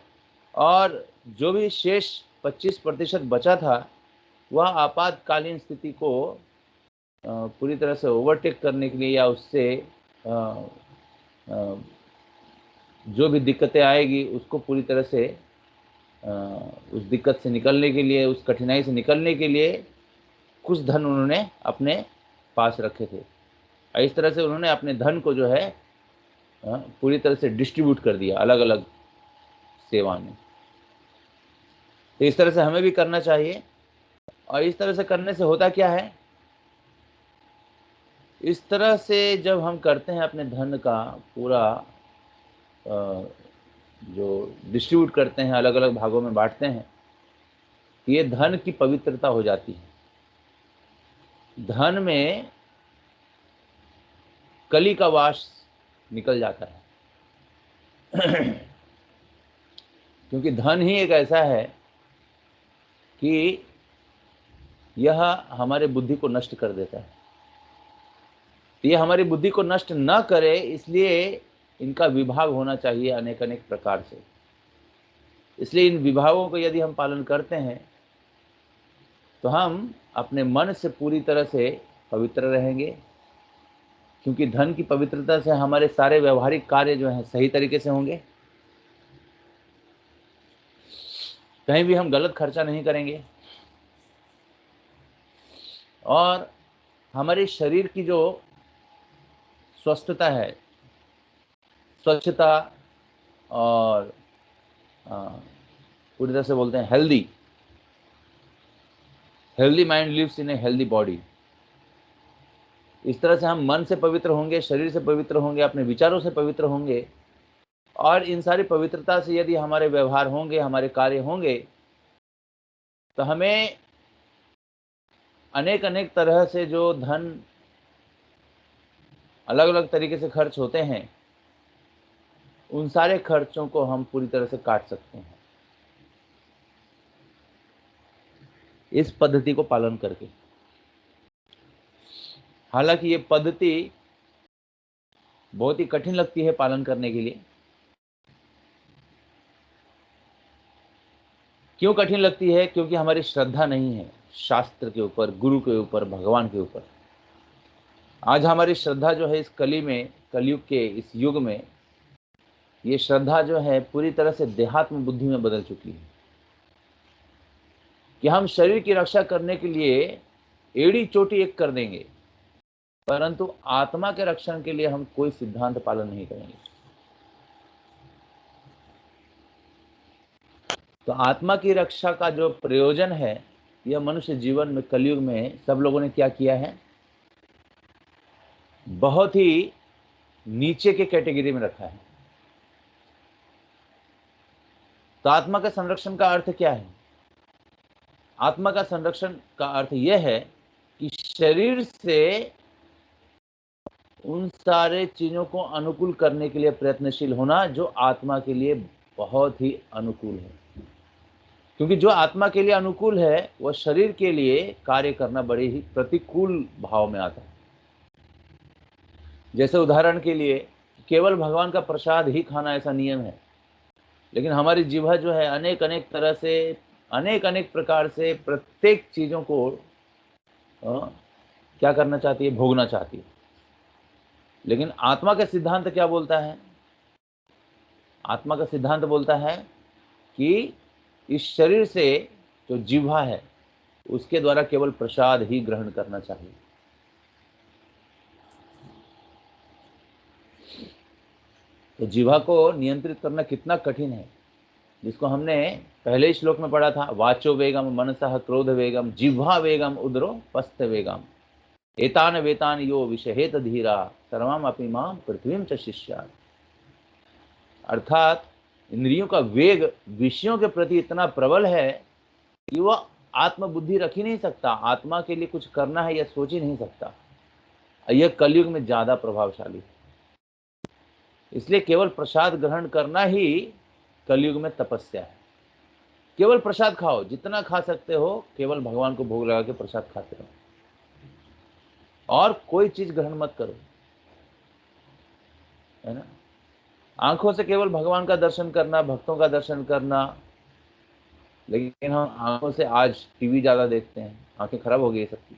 और जो भी शेष 25% बचा था वह आपातकालीन स्थिति को पूरी तरह से ओवरटेक करने के लिए या उससे जो भी दिक्कतें आएगी उसको पूरी तरह से उस दिक्कत से निकलने के लिए, उस कठिनाई से निकलने के लिए कुछ धन उन्होंने अपने पास रखे थे। इस तरह से उन्होंने अपने धन को जो है पूरी तरह से डिस्ट्रीब्यूट कर दिया अलग अलग सेवा में। तो इस तरह से हमें भी करना चाहिए। और इस तरह से करने से होता क्या है, इस तरह से जब हम करते हैं अपने धन का पूरा जो डिस्ट्रीब्यूट करते हैं, अलग अलग भागों में बांटते हैं, ये धन की पवित्रता हो जाती है। धन में कली का वास निकल जाता है क्योंकि धन ही एक ऐसा है कि यह हमारे बुद्धि को नष्ट कर देता है। ये हमारी बुद्धि को नष्ट न करे इसलिए इनका विभाग होना चाहिए अनेक अनेक प्रकार से। इसलिए इन विभागों को यदि हम पालन करते हैं तो हम अपने मन से पूरी तरह से पवित्र रहेंगे, क्योंकि धन की पवित्रता से हमारे सारे व्यवहारिक कार्य जो हैं सही तरीके से होंगे। कहीं भी हम गलत खर्चा नहीं करेंगे और हमारे शरीर की जो स्वस्थता है, स्वच्छता और पूरी तरह से बोलते हैं healthy mind lives in a healthy body. इस तरह से हम मन से पवित्र होंगे, शरीर से पवित्र होंगे, अपने विचारों से पवित्र होंगे और इन सारी पवित्रता से यदि हमारे व्यवहार होंगे, हमारे कार्य होंगे तो हमें अनेक अनेक तरह से जो धन अलग अलग तरीके से खर्च होते हैं उन सारे खर्चों को हम पूरी तरह से काट सकते हैं इस पद्धति को पालन करके। हालांकि ये पद्धति बहुत ही कठिन लगती है पालन करने के लिए। क्यों कठिन लगती है? क्योंकि हमारी श्रद्धा नहीं है शास्त्र के ऊपर, गुरु के ऊपर, भगवान के ऊपर। आज हमारी श्रद्धा जो है इस कलयुग के इस युग में, ये श्रद्धा जो है पूरी तरह से देहात्म बुद्धि में बदल चुकी है कि हम शरीर की रक्षा करने के लिए एड़ी चोटी एक कर देंगे, परंतु आत्मा के रक्षण के लिए हम कोई सिद्धांत पालन नहीं करेंगे। तो आत्मा की रक्षा का जो प्रयोजन है, यह मनुष्य जीवन में कलयुग में सब लोगों ने क्या किया है, बहुत ही नीचे के कैटेगरी में रखा है। तो आत्मा का संरक्षण का अर्थ क्या है? आत्मा का संरक्षण का अर्थ यह है कि शरीर से उन सारे चीजों को अनुकूल करने के लिए प्रयत्नशील होना जो आत्मा के लिए बहुत ही अनुकूल है। क्योंकि जो आत्मा के लिए अनुकूल है वह शरीर के लिए कार्य करना बड़े ही प्रतिकूल भाव में आता है। जैसे उदाहरण के लिए केवल भगवान का प्रसाद ही खाना ऐसा नियम है, लेकिन हमारी जिह्वा जो है अनेक अनेक तरह से, अनेक अनेक प्रकार से प्रत्येक चीजों को क्या करना चाहती है, भोगना चाहती है। लेकिन आत्मा का सिद्धांत क्या बोलता है? आत्मा का सिद्धांत बोलता है कि इस शरीर से जो जिह्वा है उसके द्वारा केवल प्रसाद ही ग्रहण करना चाहिए। तो जिह्वा को नियंत्रित करना कितना कठिन है, जिसको हमने पहले ही श्लोक में पढ़ा था, वाचो वेगम मनसः क्रोध वेगम जिह्वा वेगम उदरो पस्त वेगम एतान वेतान यो विषहेत धीरा सर्वम अपि मां पृथ्वीम च शिष्यात्। अर्थात इंद्रियों का वेग विषयों के प्रति इतना प्रबल है कि वह आत्मबुद्धि रख ही नहीं सकता, आत्मा के लिए कुछ करना है यह सोच ही नहीं सकता। यह कलयुग में ज्यादा प्रभावशाली है। इसलिए केवल प्रसाद ग्रहण करना ही कलयुग में तपस्या है। केवल प्रसाद खाओ, जितना खा सकते हो केवल भगवान को भोग लगा के प्रसाद खाते रहो और कोई चीज ग्रहण मत करो, है ना। आंखों से केवल भगवान का दर्शन करना, भक्तों का दर्शन करना, लेकिन हम आंखों से आज टीवी ज्यादा देखते हैं, आंखें खराब हो गई सबकी।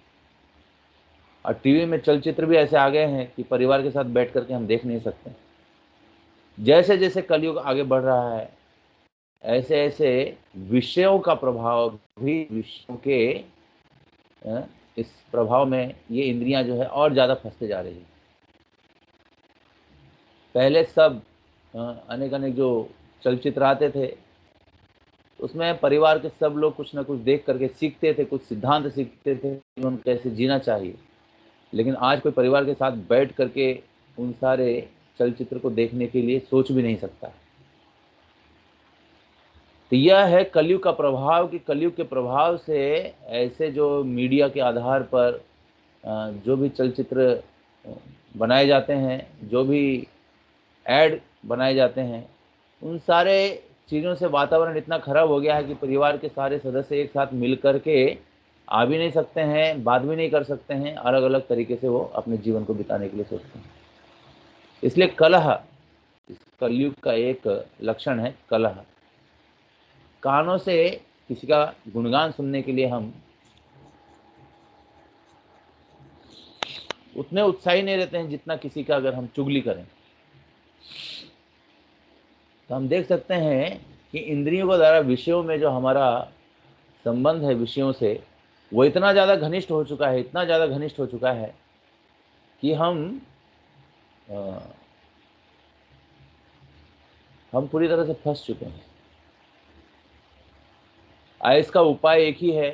और टीवी में चलचित्र भी ऐसे आ गए हैं कि परिवार के साथ बैठ करके हम देख नहीं सकते। जैसे जैसे कलयुग आगे बढ़ रहा है ऐसे ऐसे विषयों का प्रभाव भी, विषयों के इस प्रभाव में ये इंद्रियां जो है और ज्यादा फंसते जा रही है। पहले सब अनेक अनेक जो चलचित्र आते थे उसमें परिवार के सब लोग कुछ ना कुछ देख करके सीखते थे, कुछ सिद्धांत सीखते थे जीवन कैसे जीना चाहिए। लेकिन आज कोई परिवार के साथ बैठ करके उन सारे चलचित्र को देखने के लिए सोच भी नहीं सकता। तो यह है कलयुग का प्रभाव कि कलयुग के प्रभाव से ऐसे जो मीडिया के आधार पर जो भी चलचित्र बनाए जाते हैं, जो भी ऐड बनाए जाते हैं, उन सारे चीज़ों से वातावरण इतना खराब हो गया है कि परिवार के सारे सदस्य एक साथ मिल करके आ भी नहीं सकते हैं, बात भी नहीं कर सकते हैं, अलग अलग तरीके से वो अपने जीवन को बिताने के लिए सोचते हैं। इसलिए कलह, इस कलयुग का एक लक्षण है कलह। कानों से किसी का गुणगान सुनने के लिए हम उतने उत्साही नहीं रहते हैं जितना किसी का अगर हम चुगली करें। तो हम देख सकते हैं कि इंद्रियों के द्वारा विषयों में जो हमारा संबंध है विषयों से, वो इतना ज़्यादा घनिष्ठ हो चुका है, इतना ज़्यादा घनिष्ठ हो चुका है कि हम पूरी तरह से फंस चुके हैं। इसका उपाय एक ही है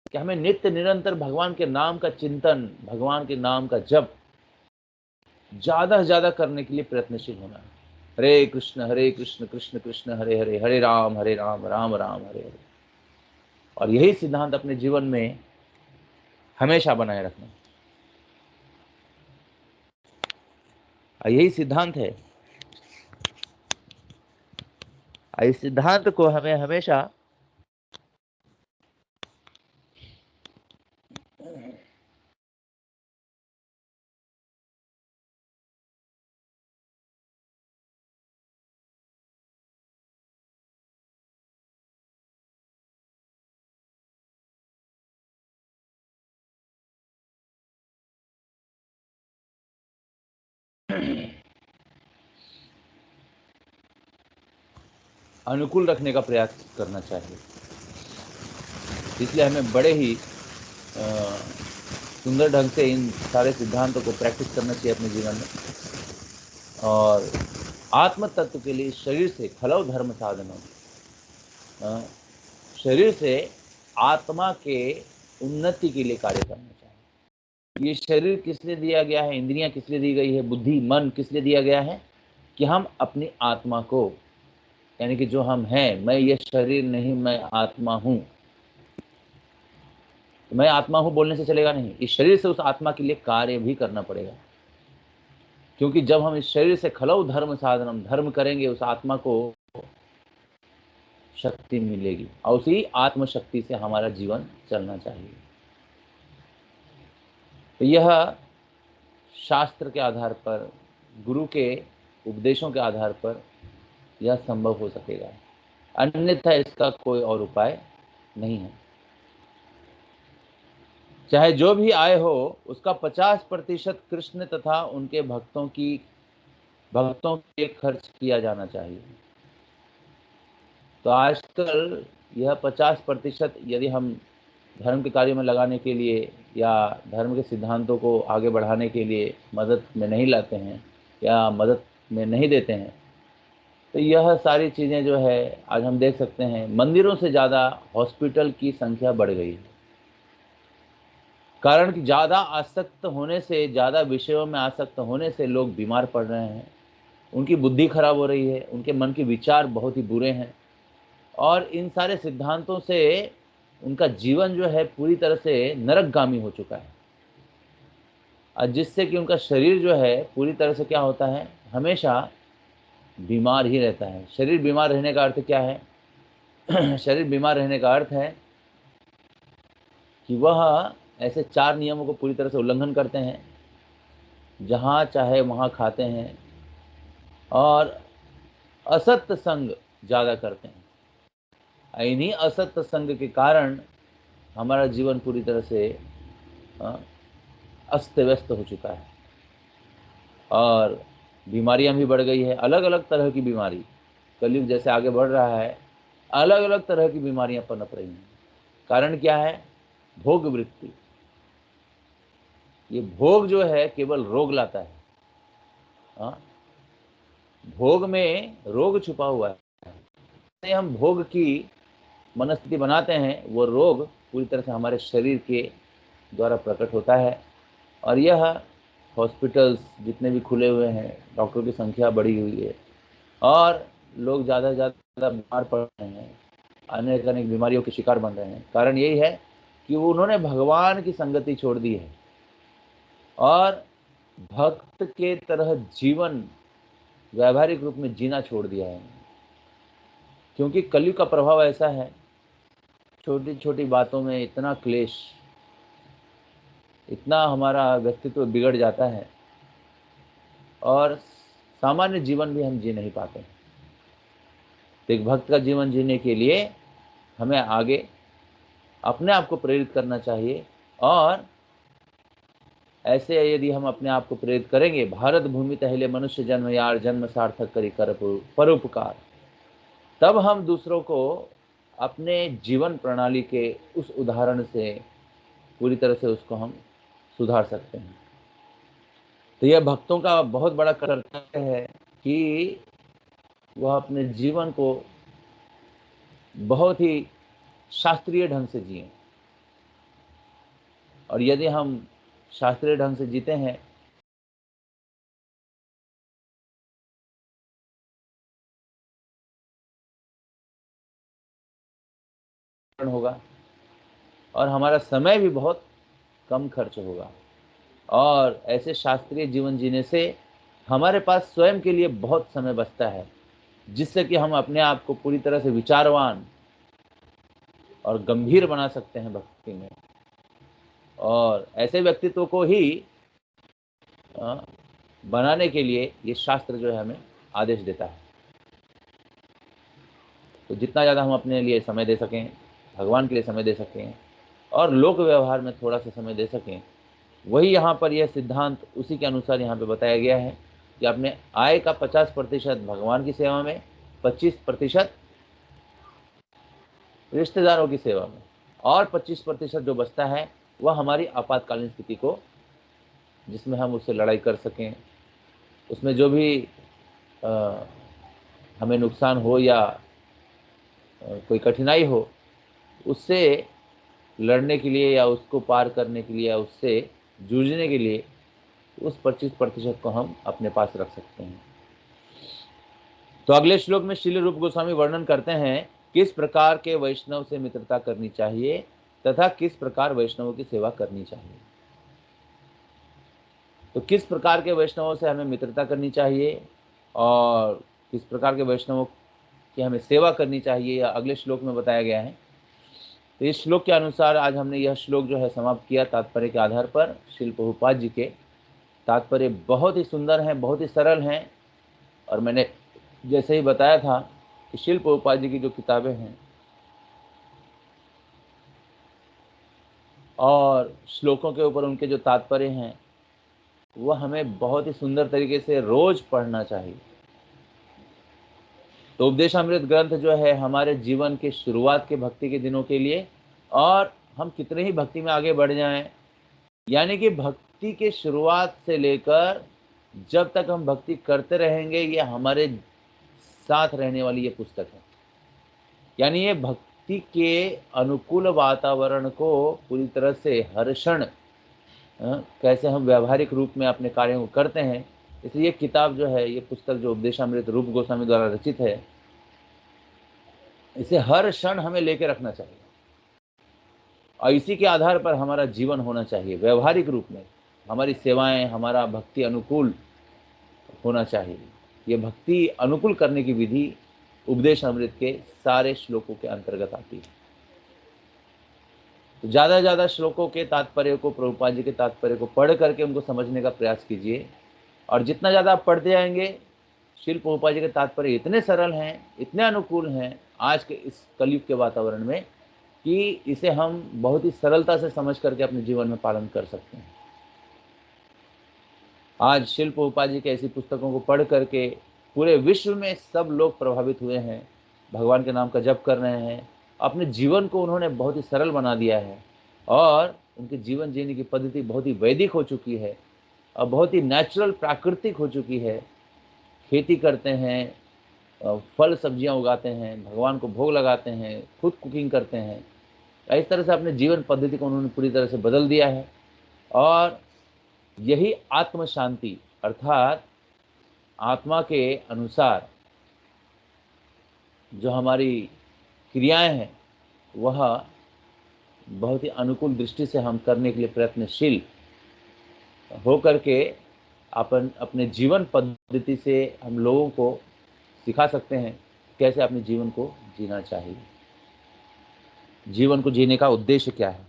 कि हमें नित्य निरंतर भगवान के नाम का चिंतन, भगवान के नाम का जप ज़्यादा से ज़्यादा करने के लिए प्रयत्नशील होना है। हरे कृष्ण कृष्ण कृष्ण हरे हरे, हरे राम राम राम हरे हरे। और यही सिद्धांत अपने जीवन में हमेशा बनाए रखना। यही सिद्धांत है, इस सिद्धांत को हमें हमेशा अनुकूल रखने का प्रयास करना चाहिए। इसलिए हमें बड़े ही सुंदर ढंग से इन सारे सिद्धांतों को प्रैक्टिस करना चाहिए अपने जीवन में। और आत्म तत्व के लिए शरीर से खलव धर्म साधनों, शरीर से आत्मा के उन्नति के लिए कार्य करना चाहिए। ये शरीर किस लिए दिया गया है, इंद्रियां किस लिए दी गई है, बुद्धि मन किस लिए दिया गया है? कि हम अपनी आत्मा को, यानी कि जो हम हैं, मैं ये शरीर नहीं, मैं आत्मा हूं। तो मैं आत्मा हूं बोलने से चलेगा नहीं, इस शरीर से उस आत्मा के लिए कार्य भी करना पड़ेगा। क्योंकि जब हम इस शरीर से खलव धर्म साधनम, धर्म करेंगे, उस आत्मा को शक्ति मिलेगी और उसी आत्मशक्ति से हमारा जीवन चलना चाहिए। तो यह शास्त्र के आधार पर, गुरु के उपदेशों के आधार पर यह संभव हो सकेगा, अन्यथा इसका कोई और उपाय नहीं है। चाहे जो भी आय हो, उसका 50% कृष्ण तथा उनके भक्तों के लिए खर्च किया जाना चाहिए। तो आजकल यह 50% यदि हम धर्म के कार्य में लगाने के लिए या धर्म के सिद्धांतों को आगे बढ़ाने के लिए मदद में नहीं लाते हैं या मदद में नहीं देते हैं, तो यह सारी चीज़ें जो है आज हम देख सकते हैं, मंदिरों से ज़्यादा हॉस्पिटल की संख्या बढ़ गई है। कारण कि ज़्यादा आसक्त होने से, ज़्यादा विषयों में आसक्त होने से लोग बीमार पड़ रहे हैं, उनकी बुद्धि खराब हो रही है, उनके मन के विचार बहुत ही बुरे हैं और इन सारे सिद्धांतों से उनका जीवन जो है पूरी तरह से नरकगामी हो चुका है। और जिससे कि उनका शरीर जो है पूरी तरह से क्या होता है, हमेशा बीमार ही रहता है। शरीर बीमार रहने का अर्थ क्या है? शरीर बीमार रहने का अर्थ है कि वह ऐसे 4 नियमों को पूरी तरह से उल्लंघन करते हैं, जहाँ चाहे वहाँ खाते हैं और असत्य संग ज़्यादा करते हैं। इन्हीं असत्य संग के कारण हमारा जीवन पूरी तरह से अस्त व्यस्त हो चुका है और बीमारियां भी बढ़ गई है, अलग अलग तरह की बीमारी। कलयुग जैसे आगे बढ़ रहा है, अलग अलग तरह की बीमारियां पनप रही हैं। कारण क्या है? भोग वृत्ति। ये भोग जो है केवल रोग लाता है। भोग में रोग छुपा हुआ है। हम भोग की मनस्थिति बनाते हैं, वो रोग पूरी तरह से हमारे शरीर के द्वारा प्रकट होता है। और यह हॉस्पिटल्स जितने भी खुले हुए हैं, डॉक्टरों की संख्या बढ़ी हुई है और लोग ज़्यादा से ज़्यादा बीमार पड़ रहे हैं, अनेक अनेक बीमारियों के शिकार बन रहे हैं। कारण यही है कि उन्होंने भगवान की संगति छोड़ दी है और भक्त के तरह जीवन व्यावहारिक रूप में जीना छोड़ दिया है। क्योंकि कलयुग का प्रभाव ऐसा है, छोटी छोटी बातों में इतना क्लेश, इतना हमारा व्यक्तित्व बिगड़ जाता है और सामान्य जीवन भी हम जी नहीं पाते। तो एक भक्त का जीवन जीने के लिए हमें आगे अपने आप को प्रेरित करना चाहिए और ऐसे यदि हम अपने आप को प्रेरित करेंगे, भारत भूमि तहिले मनुष्य जन्म यार, जन्म सार्थक करी कर परोपकार, तब हम दूसरों को अपने जीवन प्रणाली के उस उदाहरण से पूरी तरह से उसको हम सुधार सकते हैं। तो यह भक्तों का बहुत बड़ा कर्तव्य है कि वह अपने जीवन को बहुत ही शास्त्रीय ढंग से जिएं। और यदि हम शास्त्रीय ढंग से जीते हैं होगा और हमारा समय भी बहुत कम खर्च होगा। और ऐसे शास्त्रीय जीवन जीने से हमारे पास स्वयं के लिए बहुत समय बचता है, जिससे कि हम अपने आप को पूरी तरह से विचारवान और गंभीर बना सकते हैं भक्ति में। और ऐसे व्यक्तित्व को ही बनाने के लिए ये शास्त्र जो है हमें आदेश देता है। तो जितना ज़्यादा हम अपने लिए समय दे सकें, भगवान के लिए समय दे सकें और लोक व्यवहार में थोड़ा सा समय दे सकें, वही यहाँ पर यह सिद्धांत उसी के अनुसार यहाँ पे बताया गया है कि अपने आय का 50% भगवान की सेवा में, 25% रिश्तेदारों की सेवा में, और 25% जो बचता है वह हमारी आपातकालीन स्थिति को, जिसमें हम उससे लड़ाई कर सकें, उसमें जो भी हमें नुकसान हो या कोई कठिनाई हो, उससे लड़ने के लिए या उसको पार करने के लिए या उससे जूझने के लिए उस 25% को हम अपने पास रख सकते हैं। तो अगले श्लोक में श्रील रूप गोस्वामी वर्णन करते हैं किस प्रकार के वैष्णव से मित्रता करनी चाहिए तथा किस प्रकार वैष्णवों की सेवा करनी चाहिए। तो किस प्रकार के वैष्णवों से हमें मित्रता करनी चाहिए और किस प्रकार के वैष्णवों की हमें सेवा करनी चाहिए, या अगले श्लोक में बताया गया है। तो इस श्लोक के अनुसार आज हमने यह श्लोक जो है समाप्त किया तात्पर्य के आधार पर। श्रील प्रभुपाद जी के तात्पर्य बहुत ही सुंदर हैं, बहुत ही सरल हैं, और मैंने जैसे ही बताया था कि श्रील प्रभुपाद जी की जो किताबें हैं और श्लोकों के ऊपर उनके जो तात्पर्य हैं वह हमें बहुत ही सुंदर तरीके से रोज पढ़ना चाहिए। तो उपदेशामृत ग्रंथ जो है हमारे जीवन के शुरुआत के भक्ति के दिनों के लिए, और हम कितने ही भक्ति में आगे बढ़ जाएं, यानी कि भक्ति के शुरुआत से लेकर जब तक हम भक्ति करते रहेंगे, ये हमारे साथ रहने वाली ये पुस्तक है। यानी ये भक्ति के अनुकूल वातावरण को पूरी तरह से हर क्षण कैसे हम व्यावहारिक रूप में अपने कार्यों को करते हैं, इसलिए ये किताब जो है, ये पुस्तक जो उपदेशामृत रूप गोस्वामी द्वारा रचित है, इसे हर क्षण हमें लेके रखना चाहिए और इसी के आधार पर हमारा जीवन होना चाहिए। व्यावहारिक रूप में हमारी सेवाएं, हमारा भक्ति अनुकूल होना चाहिए। ये भक्ति अनुकूल करने की विधि उपदेशामृत के सारे श्लोकों के अंतर्गत आती है। तो ज़्यादा से ज़्यादा श्लोकों के तात्पर्य को, प्रभुपाद जी के तात्पर्य को पढ़ करके उनको समझने का प्रयास कीजिए, और जितना ज़्यादा आप पढ़ते जाएंगे, श्रील प्रभुपाद जी के तात्पर्य इतने सरल हैं, इतने अनुकूल हैं आज के इस कलयुग के वातावरण में कि इसे हम बहुत ही सरलता से समझ करके अपने जीवन में पालन कर सकते हैं। आज श्रील प्रभुपाद जी के ऐसी पुस्तकों को पढ़ करके पूरे विश्व में सब लोग प्रभावित हुए हैं, भगवान के नाम का जप कर रहे हैं, अपने जीवन को उन्होंने बहुत ही सरल बना दिया है, और उनके जीवन जीने की पद्धति बहुत ही वैदिक हो चुकी है और बहुत ही नेचुरल, प्राकृतिक हो चुकी है। खेती करते हैं, फल सब्जियां उगाते हैं, भगवान को भोग लगाते हैं, खुद कुकिंग करते हैं। इस तरह से अपने जीवन पद्धति को उन्होंने पूरी तरह से बदल दिया है, और यही आत्म शांति अर्थात आत्मा के अनुसार जो हमारी क्रियाएं हैं वह बहुत ही अनुकूल दृष्टि से हम करने के लिए प्रयत्नशील हो करके अपने जीवन पद्धति से हम लोगों को सिखा सकते हैं कैसे अपने जीवन को जीना चाहिए, जीवन को जीने का उद्देश्य क्या है।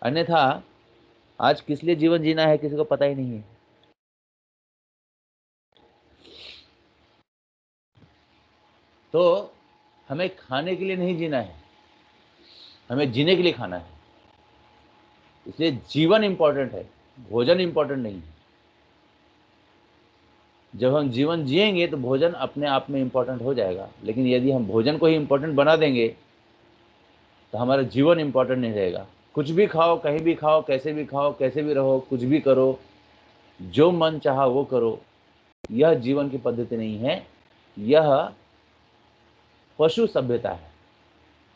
अन्यथा आज किस लिए जीवन जीना है किसी को पता ही नहीं है। तो हमें खाने के लिए नहीं जीना है, हमें जीने के लिए खाना है। इसलिए जीवन इंपॉर्टेंट है, भोजन इंपॉर्टेंट नहीं है। जब हम जीवन जिएंगे तो भोजन अपने आप में इंपॉर्टेंट हो जाएगा, लेकिन यदि हम भोजन को ही इंपॉर्टेंट बना देंगे तो हमारा जीवन इंपॉर्टेंट नहीं रहेगा। कुछ भी खाओ, कहीं भी खाओ, कैसे भी खाओ, कैसे भी रहो, कुछ भी करो, जो मन चाहा वो करो, यह जीवन की पद्धति नहीं है, यह पशु सभ्यता है।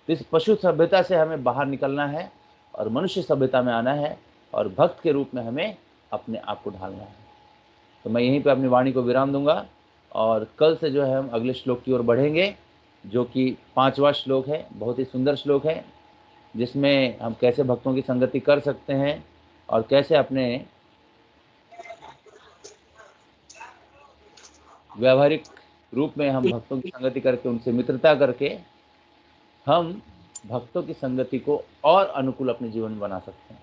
इस पशु सभ्यता से हमें बाहर निकलना है और मनुष्य सभ्यता में आना है, और भक्त के रूप में हमें अपने आप को ढालना है। तो मैं यहीं पे अपनी वाणी को विराम दूंगा, और कल से जो है हम अगले श्लोक की ओर बढ़ेंगे, जो कि 5वां श्लोक है। बहुत ही सुंदर श्लोक है, जिसमें हम कैसे भक्तों की संगति कर सकते हैं और कैसे अपने व्यावहारिक रूप में हम भक्तों की संगति करके, उनसे मित्रता करके हम भक्तों की संगति को और अनुकूल अपने जीवन में बना सकते हैं।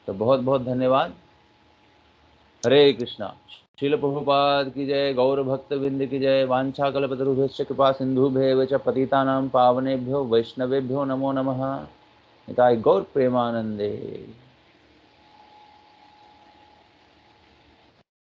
तो बहुत बहुत धन्यवाद। हरे कृष्णा। श्रील प्रभुपाद की जय। गौर भक्त विंद की जय। वांछा कल्पतरुभ्यश्च कृपा सिंधुभ्येव च पतितानां पावनेभ्यो वैष्णवेभ्यो नमो नमः। निताय गौर प्रेमानंदे।